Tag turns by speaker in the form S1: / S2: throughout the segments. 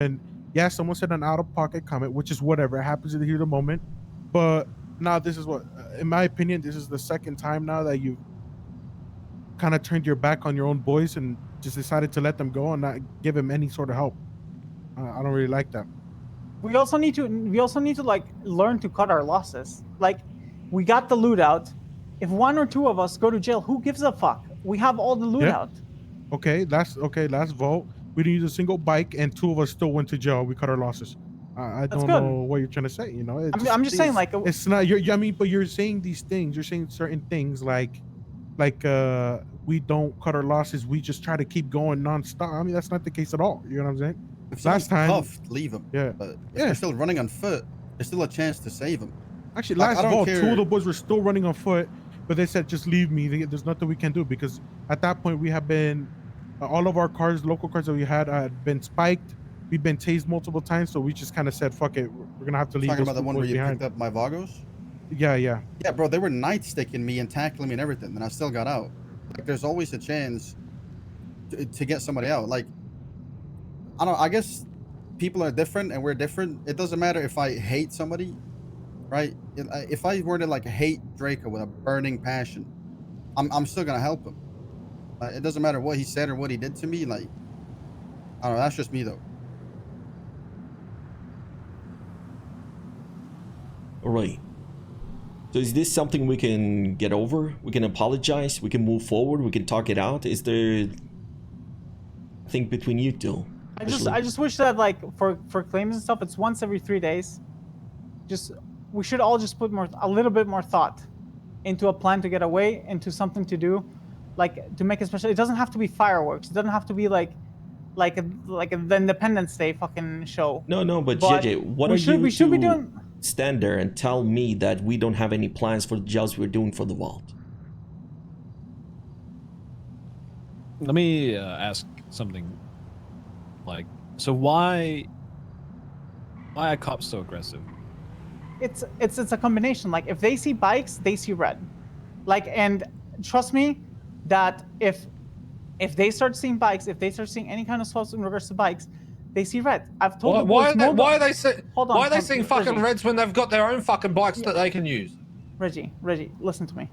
S1: And yeah, someone said an out-of-pocket comment, which is whatever. It happens in the heat of the moment. But now this is what, in my opinion, this is the second time now that you kind of turned your back on your own boys and just decided to let them go and not give them any sort of help. I don't really like that.
S2: We also need to like learn to cut our losses. Like, we got the loot out. If one or two of us go to jail, who gives a fuck? We have all the loot out.
S1: Okay, last vote. We didn't use a single bike, and two of us still went to jail. We cut our losses. I don't know what you're trying to say. You know,
S2: I'm just saying, like,
S1: it's not. I mean, but you're saying these things. You're saying certain things like we don't cut our losses. We just try to keep going nonstop. I mean, that's not the case at all. You know what I'm saying?
S3: If last time, cuffed, leave them.
S1: Yeah,
S3: but if they're still running on foot, there's still a chance to save them.
S1: Actually, last vote, two of the boys were still running on foot, but they said just leave me. There's nothing we can do because at that point we have been all of our cars, local cars that we had been spiked. We've been tased multiple times, so we just kind of said, "Fuck it, we're gonna have to leave."
S3: Talking about the one where you picked up my Vagos?
S1: Yeah,
S3: bro. They were nightsticking me and tackling me and everything, and I still got out. Like, there's always a chance to get somebody out. Like, I don't. I guess people are different, and we're different. It doesn't matter if I hate somebody, right? If I were to like hate Draco with a burning passion, I'm still gonna help him. It doesn't matter what he said or what he did to me. Like, I don't know. That's just me, though.
S4: All right. So is this something we can get over? We can apologize? We can move forward? We can talk it out? Is there a thing between you two?
S2: I just wish that, like, for claims and stuff, it's once every 3 days. We should all just put a little bit more thought into a plan to get away, into something to do, like to make it special. It doesn't have to be fireworks. It doesn't have to be like the Independence Day fucking show.
S4: No, but JJ, what we should be doing? Stand there and tell me that we don't have any plans for the jobs we're doing for the vault.
S5: Let me ask something. Like, so why are cops so aggressive?
S2: It's a combination. Like, if they see bikes, they see red. Like, and trust me that if they start seeing bikes, if they start seeing any kind of swaps in regards to bikes, they see red. I've told
S6: why are they seeing fucking Reggie. Reds when they've got their own fucking bikes that they can use?
S2: Reggie, listen to me.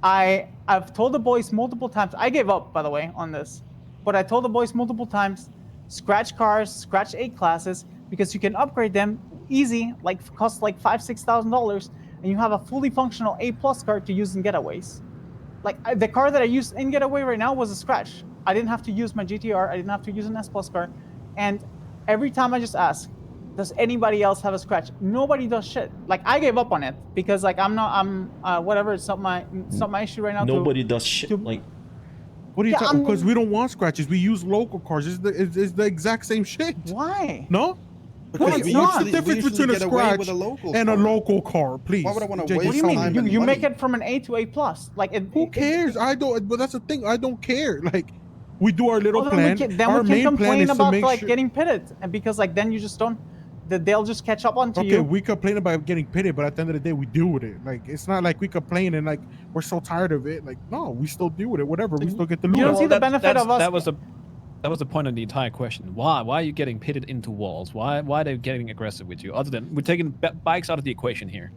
S2: I've told the boys multiple times. I gave up, by the way, on this, but I told the boys multiple times, scratch cars, scratch A classes, because you can upgrade them easy, like cost like $5,000-$6,000, and you have a fully functional A+ car to use in getaways. Like, the car that I use in getaway right now was a scratch. I didn't have to use my GTR. I didn't have to use an S+ car, and every time I just ask, does anybody else have a scratch? Nobody does shit. Like, I gave up on it because, like, whatever. It's not my issue right now.
S4: Nobody does shit. Like,
S1: what are you talking? Because we don't want scratches. We use local cars. It's the exact same shit.
S2: Why?
S1: No. What's the difference between a scratch and a local car? Please.
S3: Why would I want to waste?
S2: What do you mean? You make it from an A to A+. Like,
S1: who cares? I don't. But that's the thing. I don't care. Like, we do our little plan.
S2: Our main plan is to make sure, like, getting pitted, and because, like, then you just don't. They'll just catch up onto you.
S1: Okay, we complain about getting pitted, but at the end of the day, we deal with it. Like, it's not like we complain and like we're so tired of it. Like, no, we still deal with it. Whatever, we still get the loot.
S2: You don't see the benefit of us.
S5: That was the point of the entire question. Why are you getting pitted into walls? Why are they getting aggressive with you? Other than we're taking bikes out of the equation here.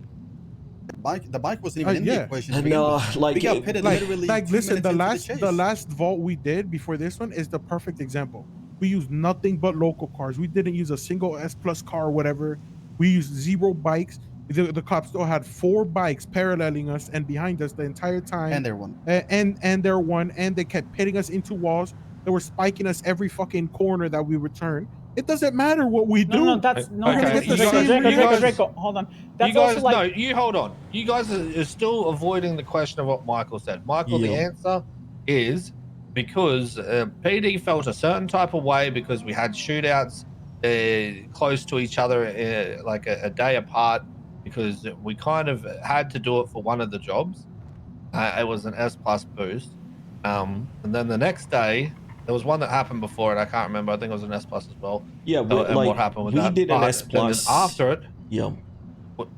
S3: The bike wasn't even in the equation.
S4: No, like,
S3: we got pitted literally.
S1: Like, listen, the last vault we did before this one is the perfect example. We used nothing but local cars. We didn't use a single S+ car or whatever. We used 0 bikes. The cops still had 4 bikes paralleling us and behind us the entire time.
S3: And their one.
S1: And their one. And they kept pitting us into walls. They were spiking us every fucking corner that we returned. It doesn't matter what we do.
S2: No, that's Draco, hold on. That's
S6: you guys,
S2: also like...
S6: No, you hold on. You guys are still avoiding the question of what Michael said. Michael, the answer is because PD felt a certain type of way because we had shootouts close to each other, like a day apart, because we kind of had to do it for one of the jobs. It was an S+ boost. And then the next day, there was one that happened before it. I can't remember. I think it was an S+ as well.
S4: Yeah,
S6: and like, what happened with that?
S4: We did an S+.
S6: After it,
S4: yeah,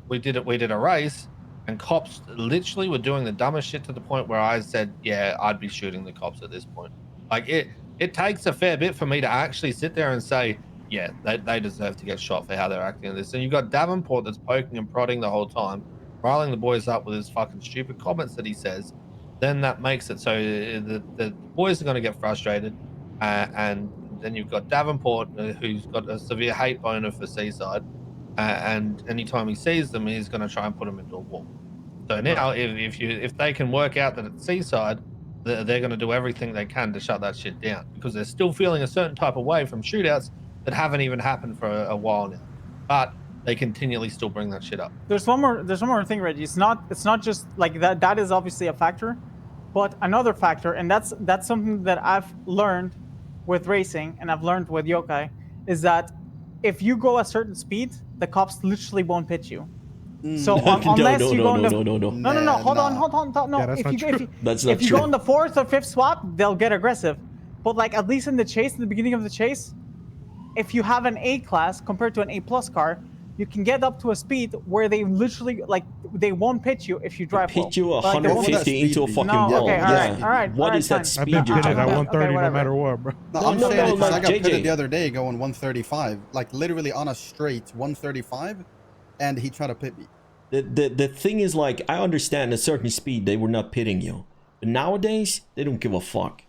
S6: we did a race, and cops literally were doing the dumbest shit to the point where I said, yeah, I'd be shooting the cops at this point. Like, it takes a fair bit for me to actually sit there and say, yeah, they deserve to get shot for how they're acting in this. And you've got Davenport that's poking and prodding the whole time, riling the boys up with his fucking stupid comments that he says. Then that makes it so the boys are going to get frustrated, and then you've got Davenport who's got a severe hate boner for Seaside, and anytime he sees them, he's going to try and put them into a wall. So now, if they can work out that it's Seaside, they're going to do everything they can to shut that shit down, because they're still feeling a certain type of way from shootouts that haven't even happened for a while now, but they continually still bring that shit up.
S2: There's one more thing, Reggie. It's not just like that. That is obviously a factor, but another factor, and that's something that I've learned with racing, and I've learned with yokai, is that if you go a certain speed, the cops literally won't pit you. So unless you go in the no, hold on. No,
S1: Yeah, that's not true.
S4: That's not
S2: if you
S4: true.
S2: go in the fourth or fifth swap, they'll get aggressive. But like at least in the chase, in the beginning of the chase, if you have an A class compared to an A plus car, you can get up to a speed where they literally like they won't pit you if you drive
S4: Pit you
S2: well. Like,
S4: 150 into a fucking
S2: No,
S4: wall.
S2: okay,
S4: Yeah.
S2: all right,
S4: What is that
S2: fine.
S1: I've
S4: speed
S1: been
S4: you're
S1: pitted
S4: talking
S1: at
S4: about?
S1: 130 no
S2: whatever.
S1: matter what, bro.
S3: No,
S4: No,
S3: I'm
S4: no,
S3: saying
S4: no,
S3: it 'cause
S4: like
S3: I got
S4: JJ.
S3: pitted the other day going 135, like literally on a straight 135, and he tried to pit me.
S4: The thing is, like, I understand a certain speed they were not pitting you, but nowadays they don't give a fuck.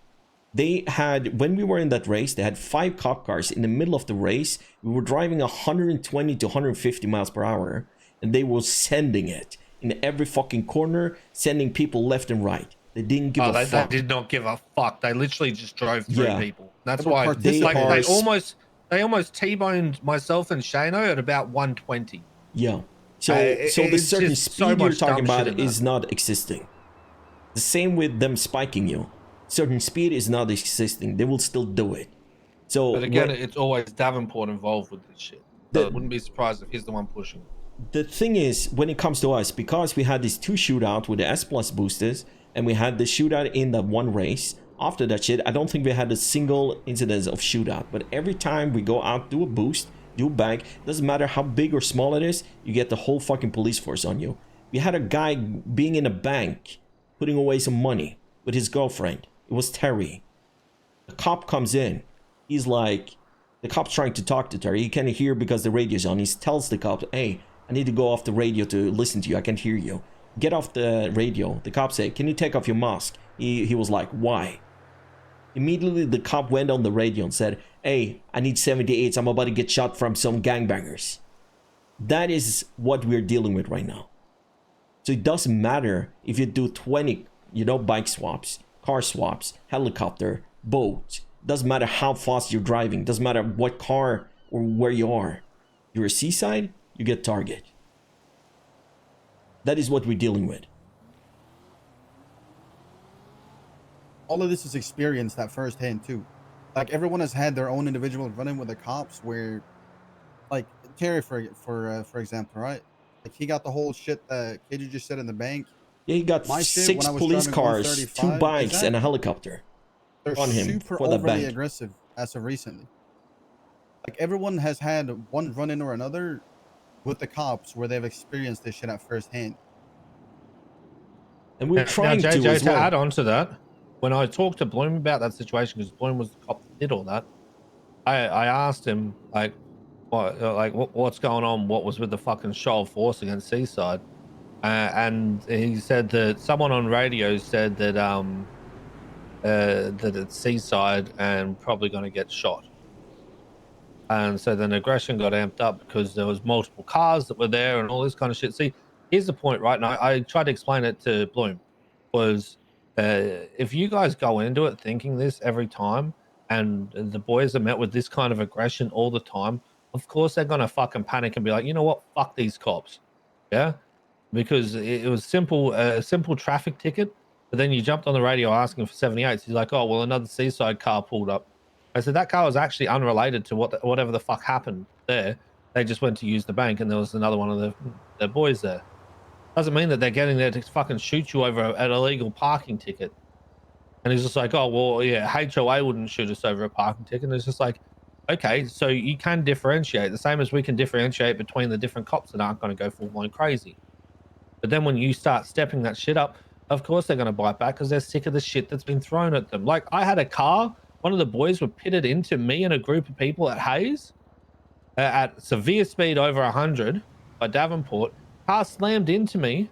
S4: They had, when we were in that race, they had 5 cop cars in the middle of the race. We were driving 120 to 150 miles per hour, and they were sending it in every fucking corner, sending people left and right. They didn't give a fuck.
S6: They did not give a fuck. They literally just drove through
S4: Yeah.
S6: people. That's
S3: They were
S6: why
S3: participants.
S6: they almost T-boned myself and Shano at about 120.
S4: Yeah. So the
S6: it's
S4: certain
S6: just so
S4: speed you're
S6: much
S4: talking
S6: dumb shit
S4: about
S6: in
S4: is not existing. The same with them spiking you. Certain speed is not existing. They will still do it. So
S6: But again, it's always Davenport involved with this shit. So I wouldn't be surprised if he's the one pushing.
S4: the thing is, when it comes to us, because we had these 2 shootouts with the S plus boosters, and we had the shootout in that one race. After that shit, I don't think we had a single incident of shootout. But every time we go out, do a boost, do a bank, doesn't matter how big or small it is, you get the whole fucking police force on you. We had a guy being in a bank, putting away some money with his girlfriend. It was Terry. The cop comes in. He's like, the cop's trying to talk to Terry. He can't hear because the radio's on. He tells the cop, hey, I need to go off the radio to listen to you. I can't hear you. Get off the radio. The cop said, can you take off your mask? He was like, why? Immediately, the cop went on the radio and said, hey, I need 78s. I'm about to get shot from some gangbangers. That is what we're dealing with right now. So it doesn't matter if you do 20, bike swaps, car swaps, helicopter, boat. Doesn't matter how fast you're driving. Doesn't matter what car or where you are. You're a seaside, you get target. That is what we're dealing with.
S3: All of this is experienced at first hand too. Like everyone has had their own individual run-in with the cops where, like Terry for example, right? Like he got the whole shit that KJ just said in the bank.
S4: Yeah, he got
S3: My shit,
S4: 6
S3: when I was
S4: police
S3: driving
S4: cars, 2
S3: 135,
S4: bikes, and a helicopter
S3: They're
S4: on him
S3: super
S4: for the
S3: overly
S4: bank.
S3: aggressive as of recently. Like everyone has had one run-in or another with the cops where they've experienced this shit at first hand.
S4: And we're trying
S6: now,
S4: to
S6: JJ,
S4: as well.
S6: add on to that, when I talked to Bloom about that situation, because Bloom was the cop that did all that, I asked him what's going on? What was with the fucking show of force against Seaside? And he said that someone on radio said that that it's Seaside and probably going to get shot. And so then aggression got amped up because there was multiple cars that were there and all this kind of shit. See, here's the point, right? And I tried to explain it to Bloom, was if you guys go into it thinking this every time, and the boys are met with this kind of aggression all the time, of course they're gonna fucking panic and be like, you know what, fuck these cops, yeah, because it was a simple traffic ticket. But then you jumped on the radio asking for 78s. He's like, oh well, another Seaside car pulled up. I said that car was actually unrelated to whatever the fuck happened there. They just went to use the bank, and there was another one of the boys there. Doesn't mean that they're getting there to fucking shoot you over an illegal parking ticket. And he's just like, oh well, yeah, HOA wouldn't shoot us over a parking ticket. And it's just like, okay, so you can differentiate the same as we can differentiate between the different cops that aren't going to go full blown crazy. But then when you start stepping that shit up, of course they're going to bite back because they're sick of the shit that's been thrown at them. Like I had a car. One of the boys were pitted into me and a group of people at Hayes, at severe speed over 100 by Davenport. Car slammed into me,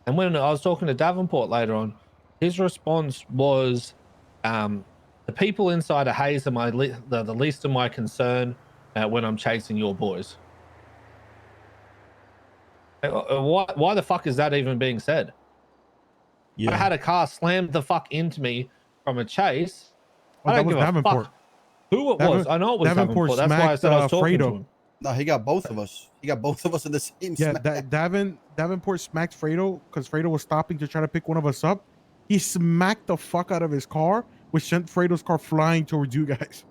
S6: and when I was talking to Davenport later on, his response was, "The people inside of Hayes are the least of my concern when I'm chasing your boys." Why the fuck is that even being said?
S4: Yeah.
S6: I had a car slammed the fuck into me from a chase.
S1: Oh,
S6: I
S1: that
S6: don't
S1: was
S6: give a
S1: Davenport.
S6: fuck who it was. I know it was
S1: Davenport
S6: Davenport. That's why I
S1: smacked
S6: said I was talking to
S1: Fredo.
S6: him.
S3: No, he got both of us. He got both of us in the same
S1: Yeah,
S3: smack.
S1: Davenport smacked Fredo because Fredo was stopping to try to pick one of us up. He smacked the fuck out of his car, which sent Fredo's car flying towards you guys.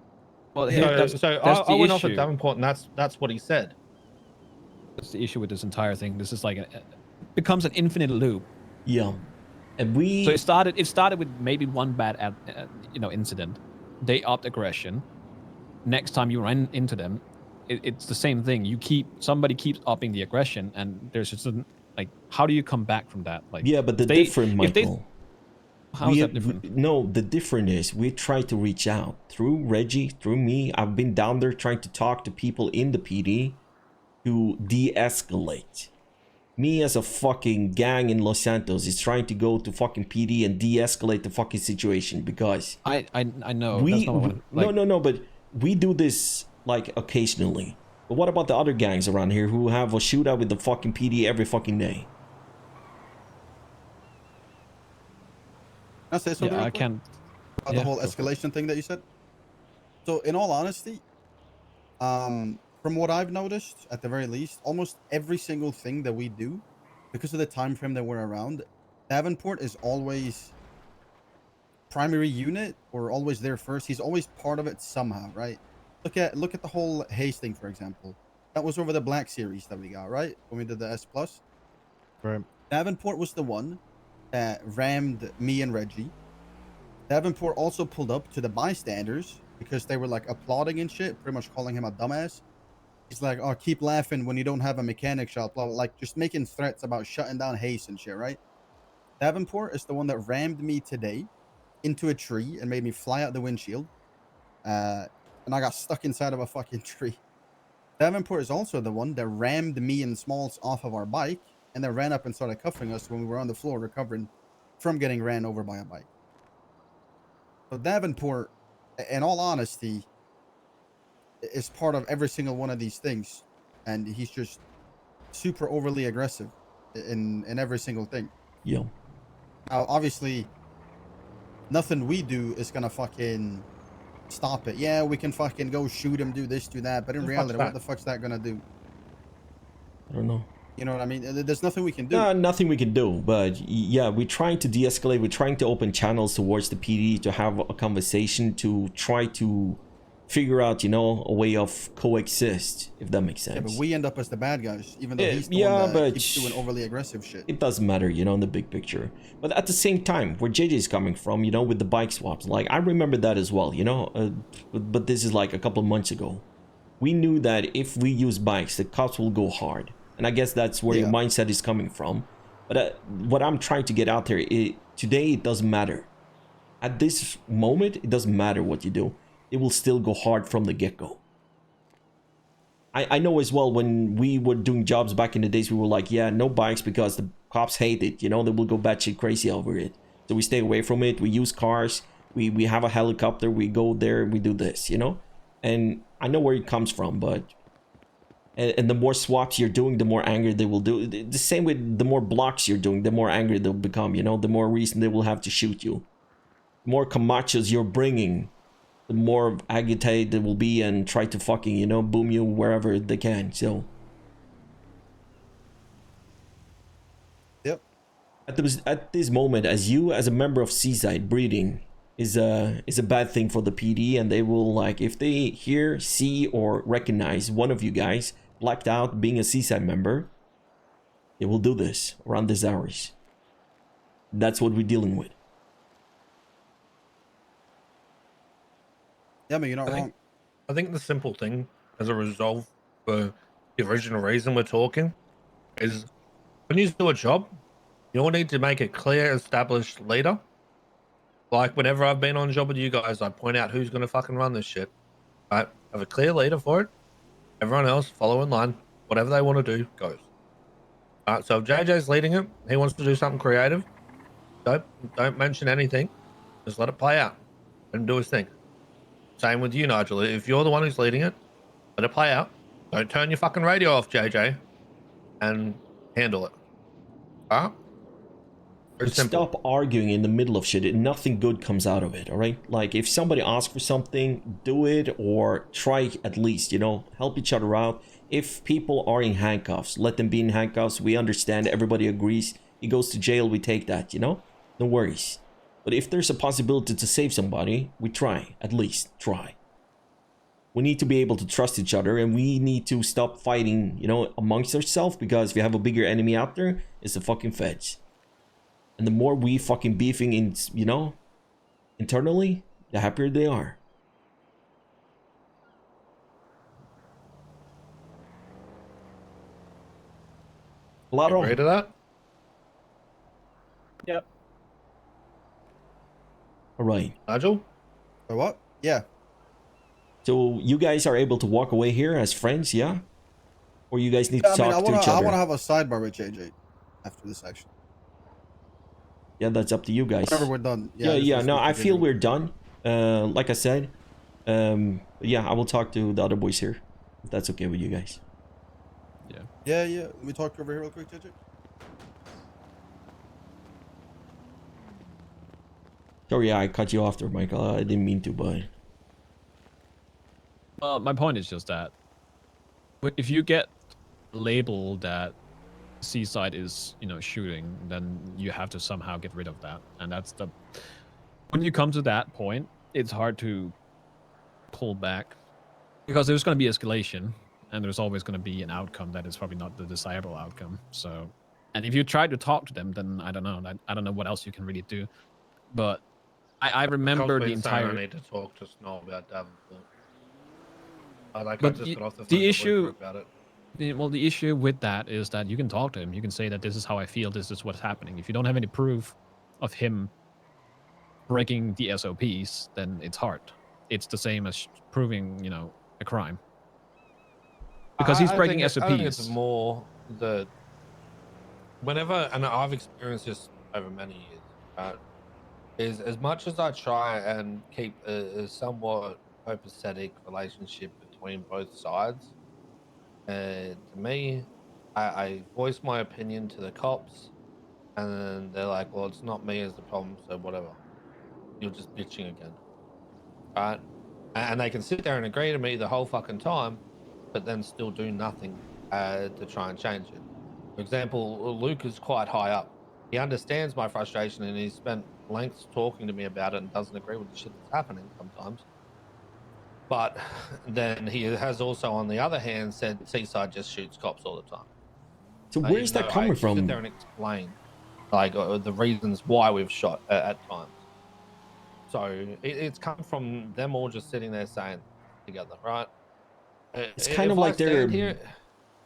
S5: Well,
S2: Yeah.
S5: here,
S6: So
S5: that's
S6: I
S5: the
S6: went off at
S5: issue.
S6: Davenport, and that's what he said.
S5: That's the issue with this entire thing. This is like it becomes an infinite loop.
S4: Yeah. And
S5: So
S4: we
S5: it started with maybe one bad incident. They upped aggression. Next time you run into them, it's the same thing. Somebody keeps upping the aggression, and there's just like, how do you come back from that? Like,
S4: yeah, but the
S5: if they-
S4: different,
S5: if they-
S4: Michael.
S5: How is that different?
S4: No, the different is we try to reach out through Reggie, through me. I've been down there trying to talk to people in the PD to de-escalate. Me as a fucking gang in Los Santos is trying to go to fucking PD and de-escalate the fucking situation because
S5: I know.
S4: we
S5: That's not what I- like,
S4: no, but we do this like occasionally. But what about the other gangs around here who have a shootout with the fucking PD every fucking day?
S3: Can I say something
S5: Yeah,
S3: real
S5: I
S3: quick
S5: can't.
S3: about
S5: yeah,
S3: the whole
S5: go for it.
S3: escalation thing that you said? So, in all honesty, from what I've noticed, at the very least, almost every single thing that we do, because of the time frame that we're around, Davenport is always primary unit or always there first. He's always part of it somehow, right? Look at the whole Hayes thing, for example. That was over the Black Series that we got, right? When we did the S plus.
S1: Right.
S3: Davenport was the one that rammed me and Reggie. Davenport also pulled up to the bystanders because they were like applauding and shit, pretty much calling him a dumbass. He's like, "Oh, keep laughing when you don't have a mechanic shop," blah, blah, like just making threats about shutting down Hayes and shit, right? Davenport is the one that rammed me today into a tree and made me fly out the windshield. And I got stuck inside of a fucking tree. Davenport is also the one that rammed me and Smalls off of our bike and then ran up and started cuffing us when we were on the floor recovering from getting ran over by a bike. So Davenport, in all honesty, is part of every single one of these things. And he's just super overly aggressive in every single thing.
S4: Yeah.
S3: Now, obviously, nothing we do is gonna fucking stop it. Yeah, we can fucking go shoot him, do this, do that, but in
S6: The fuck's
S3: reality, what
S6: that?
S3: the fuck's that gonna do?
S4: I don't know.
S3: You know what I mean? There's nothing we can do.
S4: Nothing we can do, but yeah, we're trying to de-escalate. We're trying to open channels towards the PD to have a conversation to try to figure out, you know, a way of coexist, if that makes sense.
S3: Yeah, but we end up as the bad guys, even though he's the
S4: yeah,
S3: one that
S4: but
S3: keeps doing overly aggressive shit.
S4: It doesn't matter, you know, in the big picture. But at the same time, where JJ's coming from, you know, with the bike swaps, like I remember that as well, you know, but this is like a couple of months ago. We knew that if we use bikes, the cops will go hard. And I guess that's where your mindset is coming from. But what I'm trying to get out there, today it doesn't matter. At this moment, it doesn't matter what you do. It will still go hard from the get-go. I know as well, when we were doing jobs back in the days, we were like, yeah, no bikes because the cops hate it. You know, they will go batshit crazy over it. So we stay away from it. We use cars. We have a helicopter. We go there. We do this, you know. And I know where it comes from, but... And the more swaps you're doing, the more angry they will do. The same with the more blocks you're doing, the more angry they'll become, you know. The more reason they will have to shoot you. The more Camachos you're bringing, the more agitated they will be and try to fucking, you know, boom you wherever they can. So...
S3: Yep.
S4: At this moment, as a member of Seaside, breeding is a bad thing for the PD, and they will, like, if they hear, see, or recognize one of you guys blacked out being a Seaside member, they will do this around these hours. That's what we're dealing with.
S3: Yeah, but you're not wrong.
S6: I think the simple thing as a resolve for the original reason we're talking is when you do a job, you all need to make a clear, established leader. Like whenever I've been on a job with you guys, I point out who's going to fucking run this shit. Right? Have a clear leader for it. Everyone else follow in line. Whatever they want to do goes. So if JJ's leading it, he wants to do something creative. Don't mention anything. Just let it play out and do his thing. Same with you, Nigel. If you're the one who's leading it, let it play out. Don't turn your fucking radio off, JJ, and handle it. Very
S4: But
S6: simple.
S4: stop arguing in the middle of shit. Nothing good comes out of it, all right? Like, if somebody asks for something, do it, or try at least, you know, help each other out. If people are in handcuffs, let them be in handcuffs. We understand, everybody agrees. He goes to jail, we take that, you know? No worries. But if there's a possibility to save somebody, we try, at least try. We need to be able to trust each other, and we need to stop fighting, you know, amongst ourselves, because we have a bigger enemy out there, it's the fucking feds. And the more we fucking beefing in, you know, internally, the happier they are.
S6: You agree to that?
S2: Yep.
S4: All right.
S6: Nigel?
S3: Or what? Yeah.
S4: So you guys are able to walk away here as friends, yeah? Or you guys need to
S3: I mean,
S4: talk to each
S3: I
S4: other?
S3: want to have a sidebar with JJ after this action.
S4: Yeah, that's up to you guys.
S3: Whenever we're done.
S4: Yeah. No, I feel
S3: we're.
S4: we're done. Like I said, yeah, I will talk to the other boys here, if that's okay with you guys.
S3: Yeah. Let me talk over here real quick, JJ.
S4: Sorry, I cut you off there, Michael. I didn't mean to, but...
S5: My point is just that if you get labeled that Seaside is, you know, shooting, then you have to somehow get rid of that. And that's the... When you come to that point, it's hard to pull back. Because there's going to be escalation, and there's always going to be an outcome that is probably not the desirable outcome. So... And if you try to talk to them, then I don't know. I don't know what else you can really do. But I remember the entire...
S6: I need to talk to Snow about Davenport. I
S5: But
S6: just got off the phone
S5: the
S6: to
S5: issue...
S6: Luke about it.
S5: Well, the issue with that is that you can talk to him. You can say that this is how I feel. This is what's happening. If you don't have any proof of him breaking the SOPs, then it's hard. It's the same as proving, you know, a crime. Because he's breaking SOPs.
S6: I think it's more the... Whenever, and I've experienced this over many years, is as much as I try and keep a somewhat copacetic relationship between both sides, to me, I voice my opinion to the cops, and then they're like, well, it's not me as the problem, so whatever. You're just bitching again. Right? And they can sit there and agree to me the whole fucking time, but then still do nothing to try and change it. For example, Luke is quite high up. He understands my frustration, and he's spent lengths talking to me about it and doesn't agree with the shit that's happening sometimes. But then he has also, on the other hand, said Seaside just shoots cops all the time.
S4: So where's that coming from?
S6: Sit there and explain, like, the reasons why we've shot at times. So it's come from them all just sitting there saying together, right?
S4: It's kind of like they're...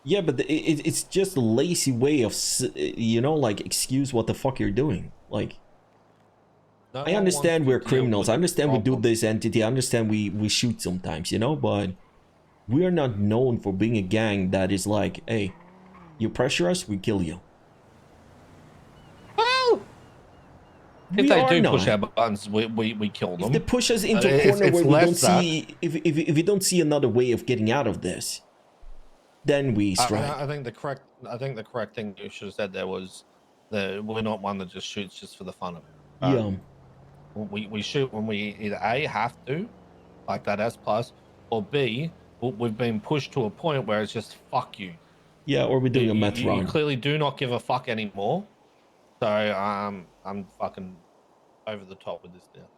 S4: Yeah, but it's just a lazy way of, you know, like, excuse what the fuck you're doing. Like, I understand we're criminals. I understand we do this entity. I understand we shoot sometimes, you know, but we are not known for being a gang that is like, hey, you pressure us, we kill you.
S6: Well, if they do push our buttons, we kill them.
S4: If they push us into a corner where we don't see, if we don't see another way of getting out of this, then we strike.
S6: I think the correct thing you should have said there was that we're not one that just shoots just for the fun of it.
S4: Yeah.
S6: We shoot when we either A, have to, like that S+, or B, we've been pushed to a point where it's just fuck you.
S4: Yeah, or we're doing a meth run.
S6: You clearly do not give a fuck anymore. So I'm fucking over the top with this now.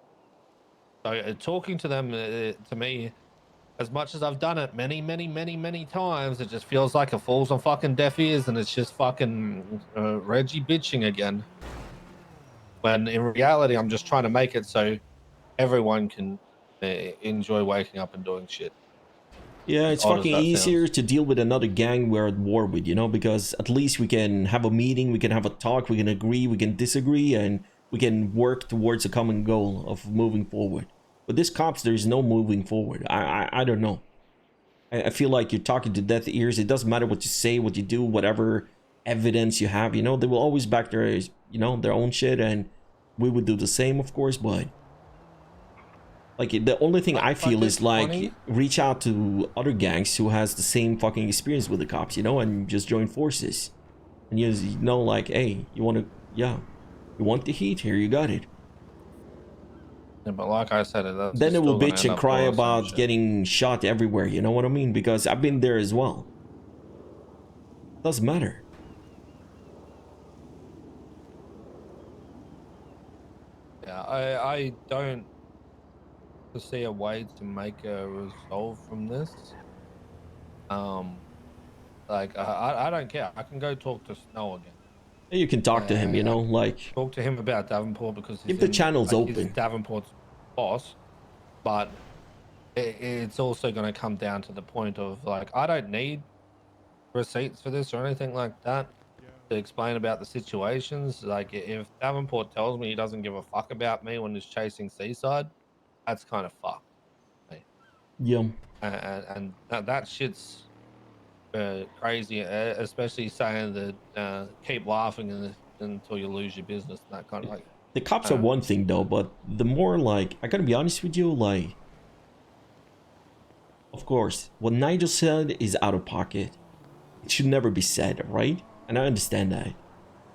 S6: So talking to them, to me, as much as I've done it many times, it just feels like it falls on fucking deaf ears, and it's just fucking Reggie bitching again. When in reality, I'm just trying to make it so everyone can enjoy waking up and doing shit.
S4: Yeah, it's fucking easier to deal with another gang we're at war with, you know, because at least we can have a meeting, we can have a talk, we can agree, we can disagree, and we can work towards a common goal of moving forward. But this cops, there's no moving forward. I don't know. I feel like you're talking to deaf ears. It doesn't matter what you say, what you do, whatever evidence you have, you know, they will always back their, you know, their own shit, and we would do the same, of course, but like the only thing I feel is like
S6: funny.
S4: reach out to other gangs who has the same fucking experience with the cops, you know, and just join forces. And you know, like, hey, you want to, yeah, you want the heat? Here, you got it.
S6: Yeah, but like I said,
S4: Then it will bitch and cry about getting shot everywhere. You know what I mean? Because I've been there as well. Doesn't matter.
S6: Yeah, I don't see a way to make a resolve from this. Like I don't care. I can go talk to Snow again.
S4: You can talk to him, you know, like
S6: Talk to him about Davenport because
S4: if the channel's
S6: he's
S4: open.
S6: Davenport's boss, but it's also going to come down to the point of like I don't need receipts for this or anything like that to explain about the situations. Like if Davenport tells me he doesn't give a fuck about me when he's chasing Seaside, that's kind of fucked.
S4: Yeah.
S6: And that shit's crazy, especially saying that keep laughing until you lose your business and that kind of like.
S4: The cops are one thing though, but the more like, I gotta be honest with you, like, of course, what Nigel said is out of pocket. It should never be said, right? And I understand that.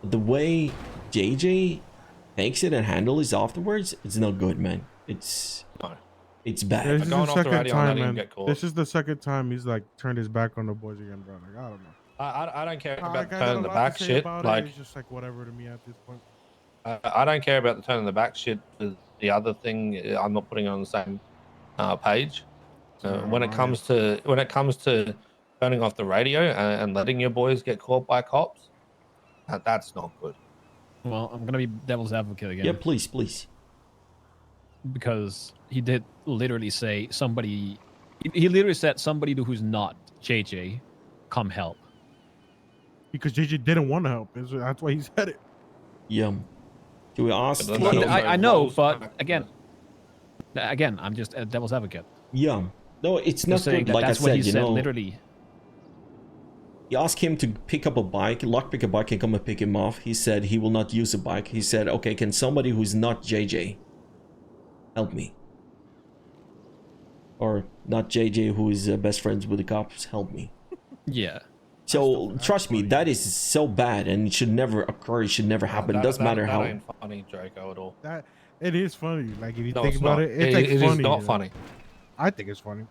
S4: But the way JJ takes it and handles it afterwards, it's not good, man. It's bad.
S1: This is
S6: Going
S1: the
S6: off the
S1: second
S6: radio,
S1: time,
S6: not even
S1: man.
S6: get caught.
S1: This is the second time he's like turned his back on the boys again, bro. Like, I don't know.
S6: I don't care about
S1: Like,
S6: the
S1: I got
S6: turn
S1: a
S6: in the
S1: lot to
S6: back
S1: say
S6: shit.
S1: about it.
S6: Like
S1: It's just like whatever to me at this point.
S6: I don't care about the turn in the back shit. The other thing, I'm not putting it on the same page. When it comes to turning off the radio and letting your boys get caught by cops, that's not good.
S5: Well, I'm gonna be devil's advocate again.
S4: Yeah, please.
S5: Because he did literally say somebody. He literally said somebody who's not JJ, come help.
S1: Because JJ didn't want to help. That's why he said it.
S4: Yeah. Do we ask?
S6: But then also
S5: I know,
S6: rolls
S5: but
S6: back.
S5: again, I'm just a devil's advocate.
S4: Yeah. No, it's not
S5: Just saying
S4: good.
S5: that
S4: Like I
S5: that's what he
S4: said, you
S5: said
S4: know,
S5: literally.
S4: you ask him to pick up a bike, lockpick a bike and come and pick him off. He said he will not use a bike. He said, okay, can somebody who's not JJ help me? Or not JJ, who is best friends with the cops, help me.
S5: Yeah.
S4: So trust me, that is so bad and it should never occur. It should never happen. It doesn't matter
S6: that
S4: how.
S6: ain't funny, Draco, at all.
S1: That it is funny. Like if you
S6: No,
S1: think
S6: it's
S1: about
S6: not.
S1: it, it's like
S6: It
S1: funny.
S6: is not funny.
S1: I think it's funny.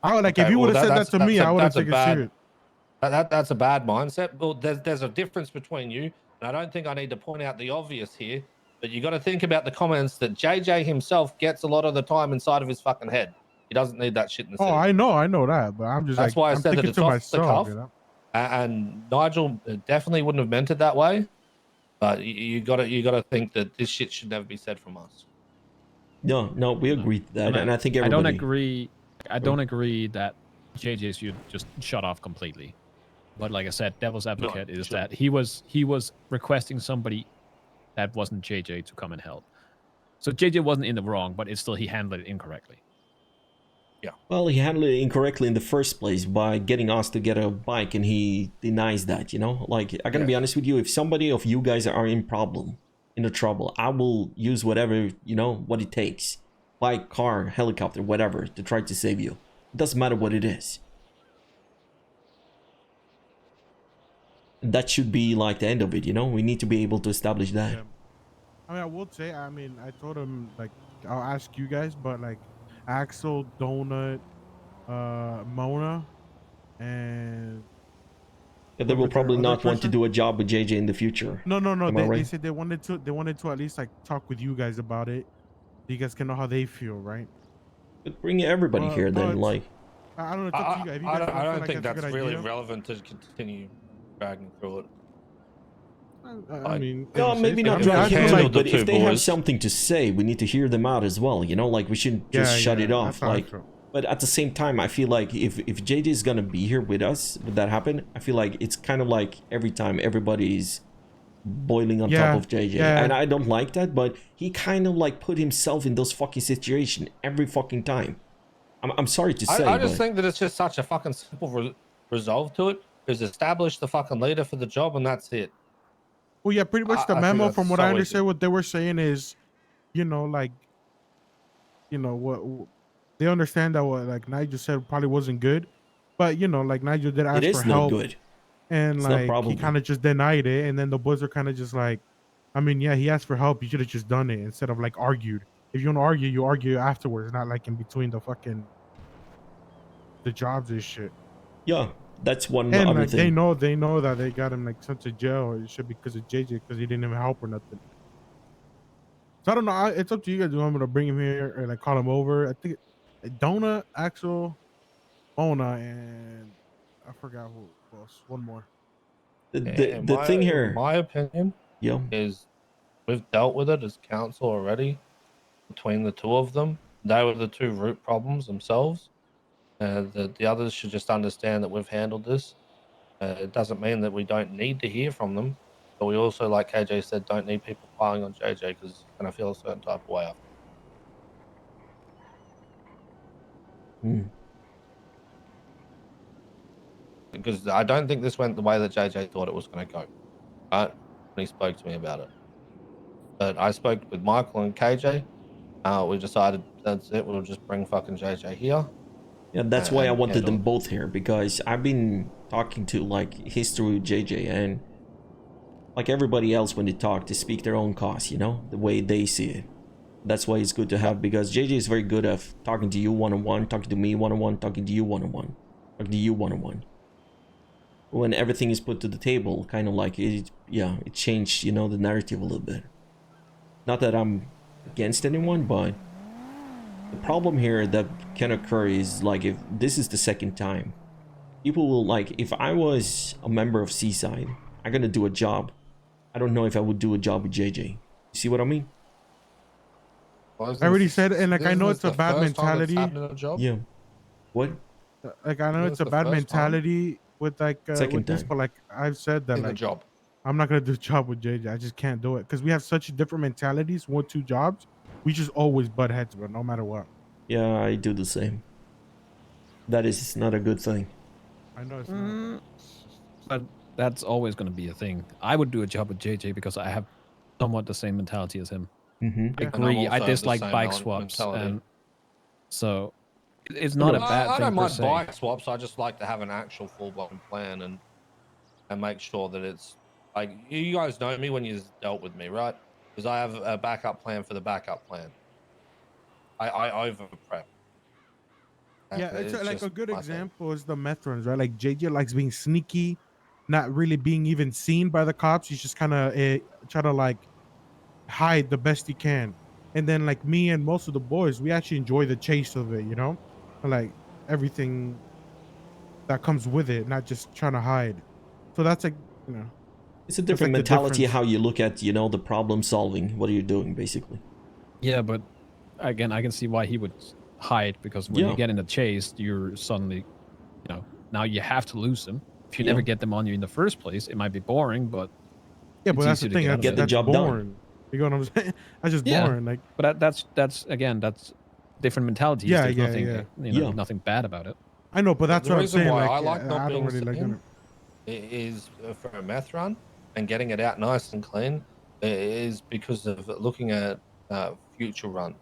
S1: I would like
S6: Okay,
S1: if you
S6: well,
S1: would have said that to me, I would have
S6: that's a
S1: taken it
S6: bad-
S1: serious.
S6: That's a bad mindset. Well, there's a difference between you, and I don't think I need to point out the obvious here. But you got to think about the comments that JJ himself gets a lot of the time inside of his fucking head. He doesn't need that shit in the city.
S1: Oh, I know that, but I'm just
S6: That's
S1: like
S6: why I
S1: I'm
S6: said that
S1: thinking
S6: it's
S1: to
S6: off the
S1: myself,
S6: cuff.
S1: you know.
S6: And Nigel definitely wouldn't have meant it that way. But you got to think that this shit should never be said from us.
S4: No, we agree to that, and I think everybody.
S5: I don't agree that JJ should just shut off completely. But like I said, devil's advocate is that he was requesting somebody that wasn't JJ to come and help. So JJ wasn't in the wrong, but it's still he handled it incorrectly.
S6: Yeah.
S4: Well, he handled it incorrectly in the first place by getting us to get a bike, and he denies that, you know? Like, I gotta be honest with you, if somebody of you guys are in the trouble, I will use whatever, you know, what it takes. Bike, car, helicopter, whatever, to try to save you. It doesn't matter what it is. That should be like the end of it, you know? We need to be able to establish that.
S1: Yeah. I mean, I would say, I told him, like, I'll ask you guys, but, like, Axel, Donut, Mona, and...
S4: Yeah, they will probably not want to do a job with JJ in the future.
S1: No.
S4: Am I
S1: They
S4: right?
S1: said they wanted to at least, like, talk with you guys about it. You guys can know how they feel, right?
S4: But bring everybody here then, like...
S1: I don't know, it's up to you guys. If you guys
S6: I don't
S1: feel
S6: think
S1: that's a
S6: that's
S1: good
S6: really
S1: idea.
S6: relevant to continue dragging through it.
S1: I mean...
S4: No,
S1: it's-
S4: maybe
S1: it's-
S4: not
S1: I mean,
S4: drag
S1: I feel
S4: him,
S6: handled
S1: like-
S6: the
S4: but if
S6: two
S4: they have
S6: boys.
S4: something to say, we need to hear them out as well, you know? Like, we shouldn't just shut it off.
S1: that's how I
S4: Like,
S1: feel.
S4: but at the same time, I feel like if JJ is gonna be here with us, would that happen? I feel like it's kind of like every time everybody's boiling on top of JJ.
S1: yeah.
S4: And I don't like that, but he kind of like put himself in those fucking situations every fucking time. I'm sorry to say,
S6: I just
S4: but
S6: think that it's just such a fucking simple resolve to it. Is establish the fucking leader for the job, and that's it.
S1: Well, yeah, pretty much the
S6: I think
S1: memo,
S6: that's
S1: from what
S6: so
S1: I
S6: easy.
S1: understand, what they were saying is, like, what they understand that what like Nigel said probably wasn't good, but like Nigel did
S4: it
S1: ask for
S4: is not
S1: help,
S4: good.
S1: and
S4: It's not
S1: like he
S4: probably.
S1: kind of just denied it, and then the boys are kind of just like, I mean, yeah, he asked for help. You should have just done it instead of like argued. If you want to argue, you argue afterwards, not like in between the jobs and shit.
S4: Yeah, that's one
S1: And
S4: other
S1: like they
S4: thing.
S1: know that they got him like sent to jail, or it should be because of JJ, because he didn't even help or nothing. So I don't know. It's up to you guys. Do you want me to bring him here or like call him over? I think Dona, Axel, Ona, and I forgot who else. One more.
S4: The thing
S6: In
S4: here,
S6: my opinion,
S4: yeah,
S6: is we've dealt with it as council already between the two of them. They were the two root problems themselves. The others should just understand that we've handled this. It doesn't mean that we don't need to hear from them, but we also, like KJ said, don't need people piling on JJ because he's going to feel a certain type of way after.
S4: mm,
S6: Because I don't think this went the way that JJ thought it was going to go. Right? When he spoke to me about it. But I spoke with Michael and KJ. We decided that's it. We'll just bring fucking JJ here.
S4: yeah, that's why I
S6: and
S4: wanted
S6: handle
S4: them
S6: it.
S4: both here, because I've been talking to like history with JJ, and like everybody else when they talk, they speak their own cause, the way they see it. That's why it's good to have, because JJ is very good at talking to you one-on-one, talking to me one-on-one, talking to you one-on-one, talking to you one-on-one. When everything is put to the table, kind of like it changed, the narrative a little bit. Not that I'm against anyone, but the problem here that can occur is like, if this is the second time, people will like, if I was a member of Seaside, I'm gonna do a job. I don't know if I would do a job with JJ. You see what I mean?
S6: Well,
S1: I already said, and like I
S6: isn't
S1: know
S6: this
S1: it's a
S6: the
S1: bad
S6: first time it's
S1: mentality.
S6: happened in a job?
S4: Yeah. What?
S1: Like I know
S6: Isn't
S1: it's
S6: this
S1: a
S6: the
S1: bad
S6: first time
S1: mentality with like
S4: Second
S1: with this,
S4: time.
S1: but like I've said that
S6: in the
S1: like
S6: job.
S1: I'm not gonna do a job with JJ. I just can't do it because we have such different mentalities. 1-2 jobs, we just always butt heads, but no matter what.
S4: Yeah, I do the same. That is not a good thing.
S1: I know it's not.
S5: Mm, but that's always going to be a thing. I would do a job with JJ because I have somewhat the same mentality as him.
S4: Mm-hmm.
S1: Yeah.
S6: And I'm
S5: Agree. I
S6: also the
S5: dislike
S6: same
S5: bike swaps,
S6: mentality.
S5: and so it's
S4: No,
S5: not
S4: no.
S5: a bad
S6: I
S5: thing
S6: don't
S5: per
S6: mind
S5: se.
S6: bike swaps. I just like to have an actual full-blown plan and make sure that it's like, you guys know me when you dealt with me, right? Because I have a backup plan for the backup plan. I over prep.
S1: Yeah, it's like
S6: just
S1: a good
S6: my thing.
S1: example is the meth runs, right? Like JJ likes being sneaky, not really being even seen by the cops. He's just kind of try to like hide the best he can. And then like me and most of the boys, we actually enjoy the chase of it, And, like everything that comes with it, not just trying to hide. So that's like,
S4: It's a
S1: that's
S4: different
S1: like the
S4: mentality
S1: difference.
S4: how you look at, the problem solving. What are you doing, basically?
S5: Yeah, but again, I can see why he would hide, because when
S4: Yeah.
S5: you get in a chase, you're suddenly, now you have to lose them. If you never
S4: Yeah.
S5: get them on you in the first place, it might be boring, but
S1: Yeah, but
S5: it's
S1: that's the
S5: easier to
S1: thing.
S5: get out of
S4: Get
S5: it.
S4: the
S1: That's
S4: job done.
S1: boring. You know what I'm saying? That's just
S5: Yeah.
S1: boring. Like,
S5: But that's again, that's different mentalities.
S1: Yeah,
S5: There's
S1: yeah,
S5: nothing,
S1: yeah.
S4: Yeah.
S5: nothing bad about it.
S1: I know, but that's
S6: The
S1: what I'm
S6: reason
S1: saying.
S6: why
S1: Like,
S6: I like not
S1: I don't
S6: being
S1: really like
S6: seen
S1: it.
S6: is for a meth run and getting it out nice and clean is because of looking at future runs.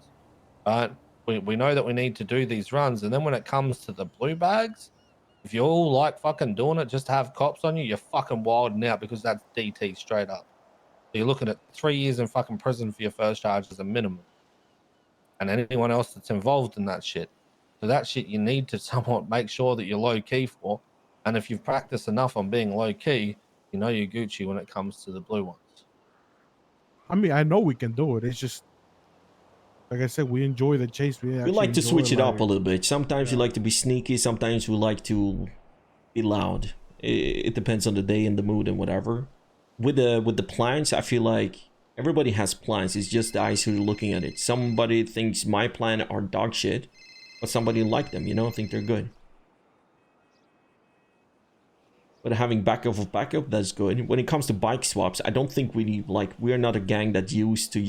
S6: Right? We know that we need to do these runs, and then when it comes to the blue bags, if you all like fucking doing it just to have cops on you, you're fucking wilding out, because that's DT straight up. So you're looking at 3 years in fucking prison for your first charge as a minimum, and anyone else that's involved in that shit. So that shit you need to somewhat make sure that you're low key for. And if you've practiced enough on being low key, you know you're Gucci when it comes to the blue ones.
S1: I mean, I know we can do it. It's just, like I said, we enjoy the chase. We
S4: We
S1: actually
S4: like to
S1: enjoy,
S4: switch it up
S1: like,
S4: a little bit. Sometimes we
S1: yeah.
S4: like to be sneaky. Sometimes we like to be loud. It depends on the day and the mood and whatever. With the plans, I feel like everybody has plans. It's just the eyes who are looking at it. Somebody thinks my plan are dog shit, but somebody like them, think they're good. But having backup of backup, that's good. When it comes to bike swaps, I don't think we're not a gang that used to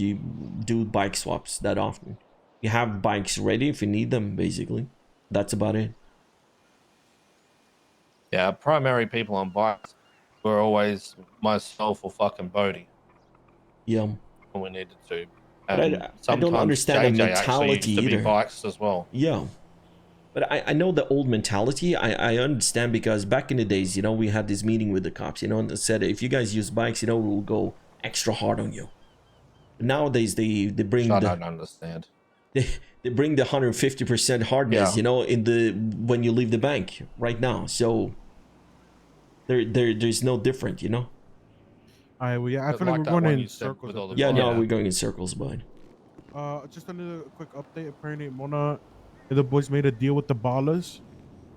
S4: do bike swaps that often. You have bikes ready if you need them, basically. That's about it.
S6: Yeah, primary people on bikes were always myself or fucking Bodie
S4: Yeah.
S6: when we needed to.
S4: But
S6: And
S4: I don't
S6: sometimes
S4: understand the
S6: JJ actually
S4: mentality
S6: used to be
S4: either.
S6: bikes as well.
S4: Yeah. But I know the old mentality. I understand because back in the days, you know, we had this meeting with the cops, you know, and they said if you guys use bikes, you know, we'll go extra hard on you. But nowadays they bring
S6: I
S4: the
S6: don't understand.
S4: they bring the 150% hardness,
S6: Yeah.
S4: you know, in the when you leave the bank right now. So there's no different, you know.
S1: All right, well, yeah, I
S6: But
S1: feel like
S6: like
S1: we're
S6: that
S1: going
S6: one
S1: in
S6: you said
S1: circles.
S6: with
S1: at
S6: all the
S1: this
S4: Yeah,
S1: point.
S4: no,
S5: Yeah.
S4: we're going in circles, bud.
S1: Just another quick update. Apparently, Mona and the boys made a deal with the ballers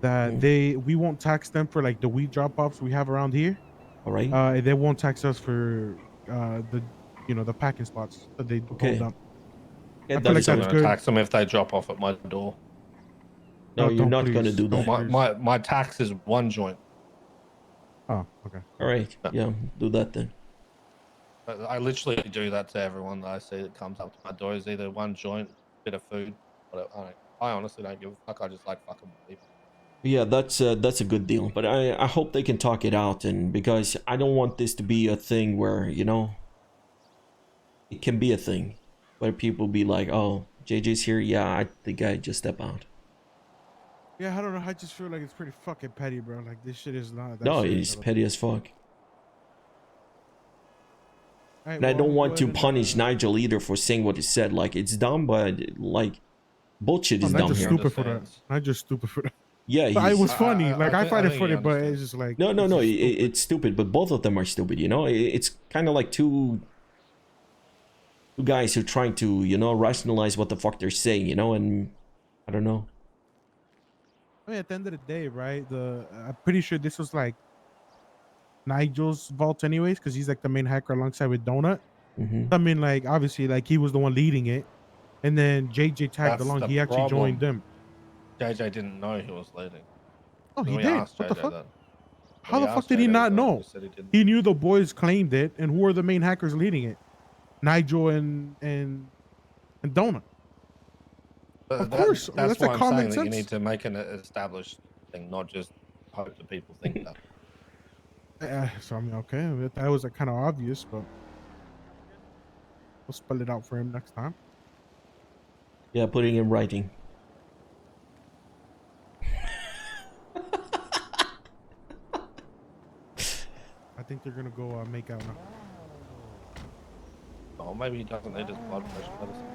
S1: that we won't tax them for like the weed drop offs we have around here.
S4: All right.
S1: And they won't tax us for the the packing spots that they
S4: Okay.
S1: hold up.
S4: Yeah,
S1: I
S4: that
S1: feel like
S4: is
S6: I'm
S1: that's
S6: going to
S1: good.
S6: tax them if they drop off at my door.
S4: No, you're
S1: don't
S4: not going to
S1: please.
S4: do
S1: Don't
S4: that.
S1: please.
S6: My tax is one joint.
S1: Oh, okay.
S4: All right. Yeah, do that then.
S6: I literally do that to everyone that I see that comes up to my door. Is either one joint, bit of food. Whatever. I honestly don't give a fuck. I just like fucking people.
S4: Yeah, that's a good deal. But I hope they can talk it out, and because I don't want this to be a thing where, you know, it can be a thing where people be like, oh, JJ's here. Yeah, I think I just step out.
S1: Yeah, I don't know. I just feel like it's pretty fucking petty, bro. Like this shit is not that
S4: No,
S1: serious
S4: he's
S1: at all.
S4: petty as fuck.
S1: All right,
S4: And I
S1: well,
S4: don't
S1: I'm
S4: want to
S1: going
S4: punish Nigel either for saying what he said. Like, it's dumb, but like, bullshit is
S1: I'm not
S4: dumb
S1: just
S4: here.
S1: stupid for that.
S6: Understands.
S1: I'm just stupid for that.
S4: Yeah,
S1: But it
S4: he's
S1: was funny. Like I find it
S6: think he
S1: funny, but it's
S6: understands.
S1: just like
S4: no,
S1: it's just stupid.
S4: it's stupid. But both of them are stupid. You know, it's kind of like two guys who are trying to, you know, rationalize what the fuck they're saying. You know, and I don't know.
S1: I mean, at the end of the day, right? I'm pretty sure this was like Nigel's vault, anyways, because he's like the main hacker alongside with Donut.
S4: Hmm.
S1: I mean, like obviously, like he was the one leading it, and then JJ tagged
S6: That's
S1: along.
S6: the
S1: He actually joined
S6: problem.
S1: them.
S6: JJ didn't know he was leading.
S1: Oh, he
S6: We
S1: did.
S6: asked
S1: What the
S6: JJ
S1: fuck?
S6: that.
S1: How
S6: We
S1: the fuck
S6: asked
S1: did he
S6: JJ
S1: not
S6: that, and
S1: know?
S6: he said he didn't.
S1: He knew the boys claimed it, and who are the main hackers leading it? Nigel and Donut. Of course,
S6: That's
S1: that's a
S6: why I'm
S1: common
S6: saying that you
S1: sense.
S6: need to make an established thing, not just hope that people think that.
S1: So I mean, okay, that was kind of obvious, but we'll spell it out for him next time.
S4: Yeah, putting in writing.
S1: I think they're gonna go make out now.
S6: Oh, maybe he doesn't need his blood pressure medicine.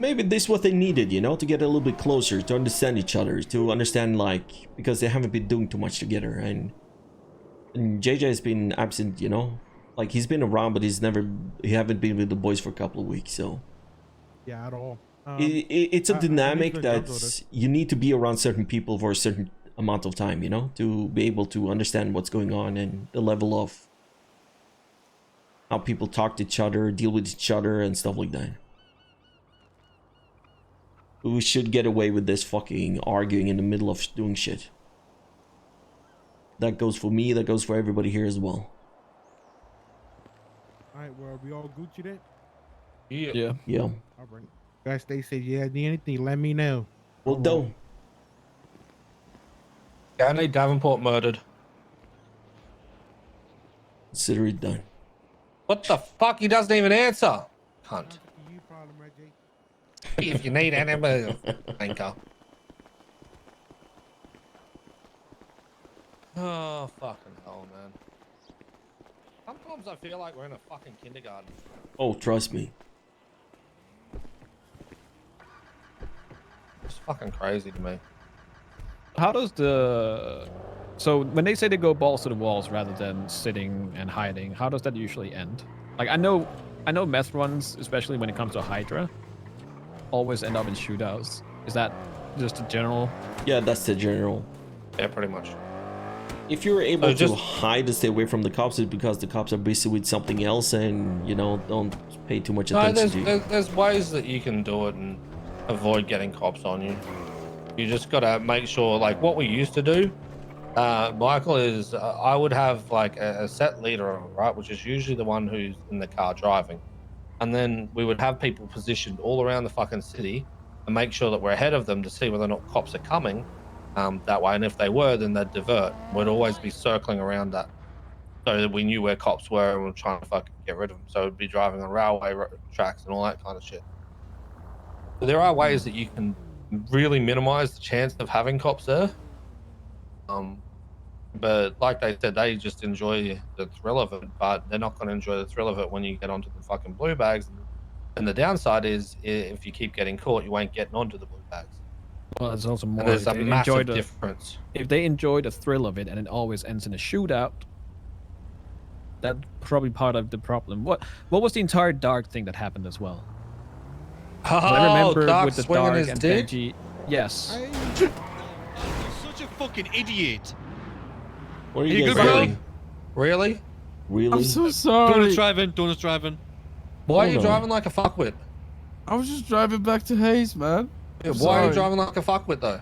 S4: Maybe this is what they needed, you know, to get a little bit closer, to understand each other, to understand, like, because they haven't been doing too much together, and JJ has been absent, you know, like he's been around, but he haven't been with the boys for a couple of weeks, so
S1: Yeah, at all.
S4: it's a
S1: I need
S4: dynamic
S1: to judge all
S4: that
S1: this.
S4: you need to be around certain people for a certain amount of time, you know, to be able to understand what's going on and the level of how people talk to each other, deal with each other, and stuff like that. We should get away with this fucking arguing in the middle of doing shit. That goes for me, that goes for everybody here as well.
S1: All right, well, we all Gucci then.
S5: Yeah.
S4: Yeah.
S1: All right, guys, stay safe. Yeah, need anything? Let me know.
S4: Well,
S1: All right.
S4: don't.
S6: Danny Davenport murdered.
S4: Consider it done.
S6: What the fuck? He doesn't even answer. Cunt.
S1: You problem, right, Jake?
S6: If you need any move, anchor. Oh, fucking hell, man. Sometimes I feel like we're in a fucking kindergarten.
S4: Oh, trust me.
S6: It's fucking crazy to me.
S5: How does so when they say they go balls to the walls rather than sitting and hiding, how does that usually end? Like I know meth runs, especially when it comes to Hydra, always end up in shootouts. Is that just a general?
S4: Yeah, that's the general.
S6: Yeah, pretty much.
S4: If you're able
S6: So
S4: to
S6: just-
S4: hide and stay away from the cops, it's because the cops are busy with something else and, you know, don't pay too much
S6: No,
S4: attention to you.
S6: there's ways that you can do it and avoid getting cops on you. You just gotta make sure, like what we used to do, Michael, is I would have like a set leader, right, which is usually the one who's in the car driving, and then we would have people positioned all around the fucking city and make sure that we're ahead of them to see whether or not cops are coming that way. And if they were, then they'd divert. We'd always be circling around that so that we knew where cops were and we're trying to fucking get rid of them. So it'd be driving on railway tracks and all that kind of shit. So there are ways that you can really minimize the chance of having cops there. But like they said, they just enjoy the thrill of it, but they're not going to enjoy the thrill of it when you get onto the fucking blue bags. And the downside is if you keep getting caught, you won't get onto the blue bags.
S5: Well, it's also more.
S6: And there's a
S5: if they enjoy
S6: massive
S5: the-
S6: difference.
S5: If they enjoy the thrill of it and it always ends in a shootout, that's probably part of the problem. What was the entire Dark thing that happened as well? I remember
S6: Dark
S5: with the
S6: swinging
S5: Dark
S6: his
S5: and
S6: dick?
S5: Benji. Yes.
S7: You're such a fucking idiot.
S4: What are
S7: Hey,
S4: you
S7: good
S4: guys
S7: bro.
S4: doing?
S6: Really?
S4: Really?
S8: I'm so
S7: Donuts
S8: sorry.
S7: driving. Donuts driving.
S6: Why are you
S4: Hold on.
S6: driving like a fuckwit?
S8: I was just driving back to Hayes, man.
S6: Yeah,
S8: I'm
S6: why are you
S8: sorry.
S6: driving like a fuckwit though?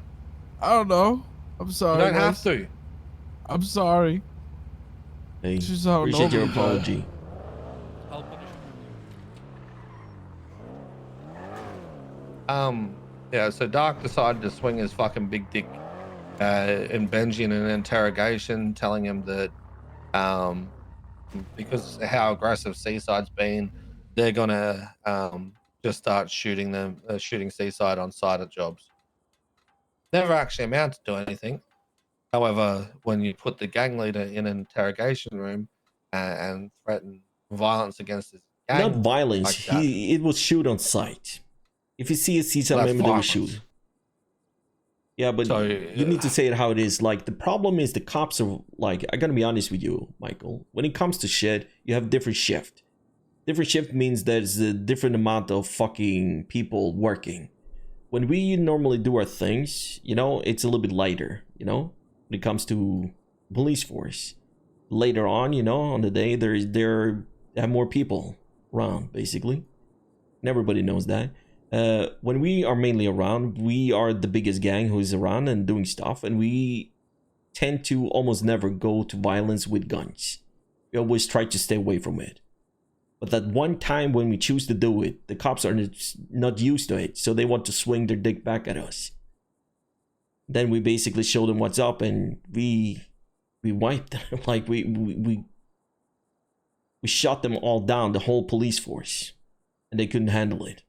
S8: I don't know. I'm
S6: You
S8: sorry.
S6: don't have
S8: guys.
S6: to.
S8: I'm sorry.
S4: Hey,
S8: It's just how
S4: appreciate your
S8: normally drive.
S4: apology.
S7: I'll punish
S6: Yeah, so Dark decided to swing his fucking big dick in Benji in an interrogation, telling him that because of how aggressive Seaside's been, they're gonna just start shooting Seaside on site at jobs. Never actually amounted to anything. However, when you put the gang leader in an interrogation room and threaten violence against his gang,
S4: Not violence.
S6: like that.
S4: It was shoot on sight. If you see a seaside
S6: That's
S4: member, they will
S6: violence.
S4: shoot. Yeah, but
S6: So,
S4: you need to say it how it is. Like, the problem is the cops are, like, I gotta be honest with you, Michael. When it comes to shit, you have different shift. Different shift means there's a different amount of fucking people working. When we normally do our things, you know, it's a little bit lighter, you know, when it comes to police force. Later on, you know, on the day, there have more people around, basically. And everybody knows that. When we are mainly around, we are the biggest gang who is around and doing stuff, and we tend to almost never go to violence with guns. We always try to stay away from it. But that one time when we choose to do it, the cops are not used to it, so they want to swing their dick back at us. Then we basically show them what's up, and we wiped them. Like, we shot them all down, the whole police force, and they couldn't handle it.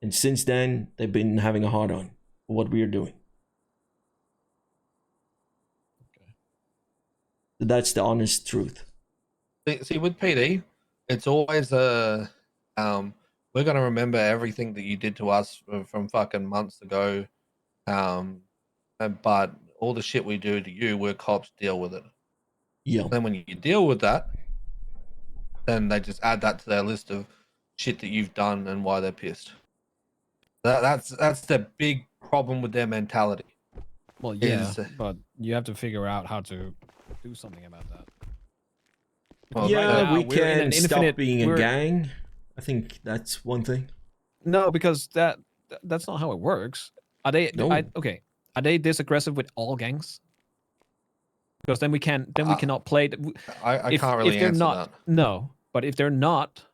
S4: And since then, they've been having a hard on for what we are doing.
S5: Okay.
S4: That's the honest truth.
S6: See, with PD, it's always we're gonna remember everything that you did to us from fucking months ago, but all the shit we do to you, we're cops, deal with it.
S4: Yeah.
S6: Then when you deal with that, then they just add that to their list of shit that you've done and why they're pissed. That's the big problem with their mentality.
S5: Well, yeah,
S6: Is-
S5: but you have to figure out how to do something about that.
S6: Well,
S5: Right
S4: Yeah,
S5: now,
S4: we
S5: we're in
S4: can
S5: an
S4: stop
S5: infinite-
S4: being a
S5: we're-
S4: gang. I think that's one thing.
S5: No, because that's not how it works. Are they?
S4: No.
S5: Okay. Are they this aggressive with all gangs? Because then we cannot play.
S6: I can't really
S5: if they're
S6: answer
S5: not,
S6: that.
S5: no. But if they're not,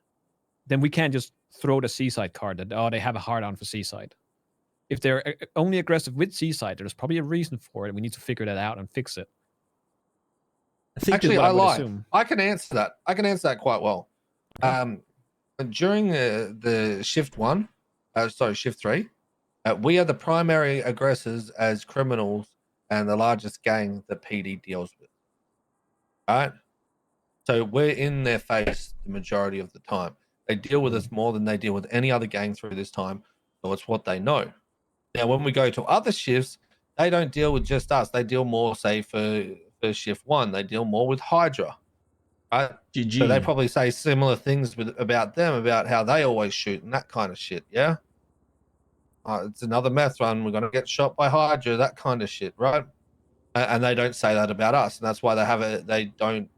S5: then we can't just throw the Seaside card that they have a hard on for Seaside. If they're only aggressive with Seaside, there's probably a reason for it. We need to figure that out and fix it.
S4: I think
S6: Actually,
S5: what
S6: I
S5: I would
S6: lied.
S5: assume.
S6: I can answer that. I can answer that quite well. During the shift one, shift three, we are the primary aggressors as criminals and the largest gang that PD deals with. All right, so we're in their face the majority of the time. They deal with us more than they deal with any other gang through this time, so it's what they know. Now, when we go to other shifts, they don't deal with just us. They deal more, say, for shift one, they deal more with Hydra, right?
S4: GG.
S6: So they probably say similar things about them, about how they always shoot and that kind of shit. Yeah. It's another meth run. We're going to get shot by Hydra, that kind of shit, right? And they don't say that about us. And that's why they don't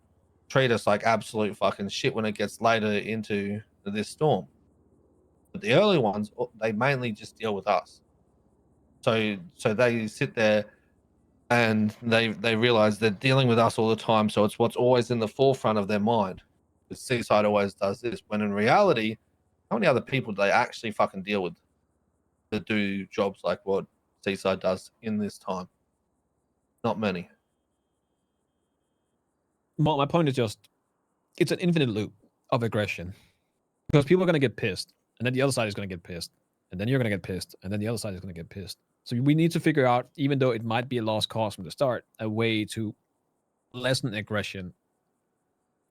S6: treat us like absolute fucking shit when it gets later into this storm. But the early ones, they mainly just deal with us. So they sit there and they realize they're dealing with us all the time. So it's what's always in the forefront of their mind. The Seaside always does this, when in reality, how many other people do they actually fucking deal with? to do jobs like what Seaside does in this time. Not many.
S5: Well, my point is just, it's an infinite loop of aggression because people are going to get pissed, and then the other side is going to get pissed, and then you're going to get pissed, and then the other side is going to get pissed. So we need to figure out, even though it might be a lost cause from the start, a way to lessen aggression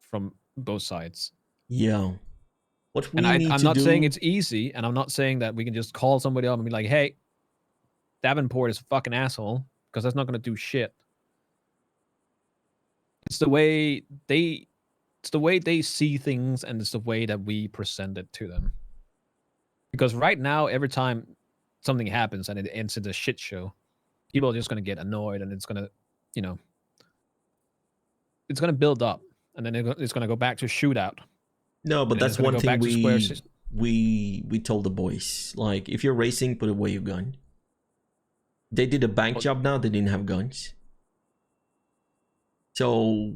S5: from both sides.
S4: Yeah. What we
S5: And
S4: need
S5: I'm
S4: to
S5: not
S4: do...
S5: saying it's easy, and I'm not saying that we can just call somebody up and be like, hey, Davenport is a fucking asshole, because that's not going to do shit. It's the way they see things, and it's the way that we present it to them. Because right now, every time something happens and it ends in a shit show, people are just going to get annoyed, and it's going to, you know, it's going to build up, and then it's going to go back to shootout.
S4: No, but
S5: And
S4: that's
S5: it's gonna
S4: one
S5: go
S4: thing
S5: back to square six.
S4: we told the boys. Like, if you're racing, put away your gun. They did a bank job now, they didn't have guns. So